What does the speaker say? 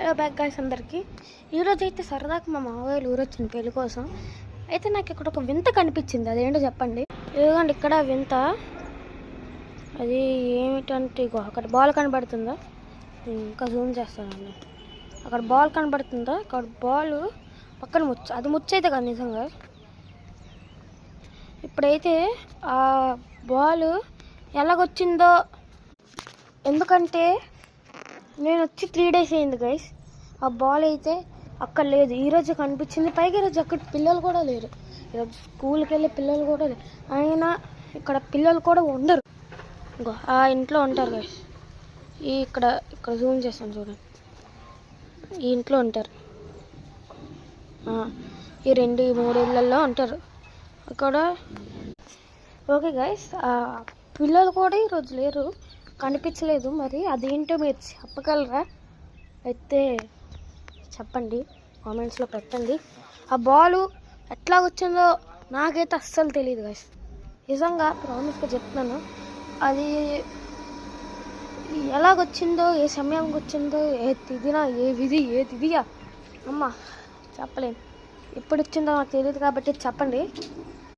Hello back guys అందరికీ. ఈరోజు అయితే సరదాగా మా మామయ్యలు ఊరొచ్చింది పెళ్లి కోసం. అయితే నాకు ఇక్కడ ఒక వింత కనిపించింది. అదేంటో చెప్పండి. ఇదిగోండి ఇక్కడ వింత. అది ఏమిటంటే ఇగో అక్కడ బాల్ కనబడుతుందా, ఇంకా జూమ్ చేస్తానండి. అక్కడ బాల్ కనబడుతుందా, అక్కడ బాల్ పక్కన ముచ్చు, అది ముచ్చు అయితే కదా నిజంగా. ఇప్పుడైతే ఆ బాల్ ఎలాగొచ్చిందో, ఎందుకంటే నేను వచ్చి 3 days అయింది గైస్. ఆ బాల్ అయితే అక్కడ లేదు, ఈరోజు కనిపించింది. పైగా ఈరోజు అక్కడ పిల్లలు కూడా లేరు. ఈరోజు స్కూల్కి వెళ్ళే పిల్లలు కూడా లేరు. అయినా ఇక్కడ పిల్లలు కూడా ఉండరు. ఇంకో ఆ ఇంట్లో ఉంటారు గైస్. ఇక్కడ జూమ్ చేస్తాను చూడండి. ఈ ఇంట్లో ఉంటారు. ఈ 2-3 ఇళ్ళల్లో ఉంటారు అక్కడ. ఓకే గైస్, పిల్లలు కూడా ఈరోజు లేరు, కనిపించలేదు. మరి అదేంటో మీరు చెప్పగలరా? అయితే చెప్పండి, కామెంట్స్లో పెట్టండి. ఆ బాలు ఎట్లా వచ్చిందో నాకైతే అస్సలు తెలియదు గైస్. నిజంగా ప్రామిస్గా చెప్తున్నాను. అది ఎలాగొచ్చిందో, ఏ సమయానికి వచ్చిందో, ఏ తిదియా అమ్మ చెప్పలేను. ఎప్పుడు వచ్చిందో నాకు తెలియదు కాబట్టి చెప్పండి.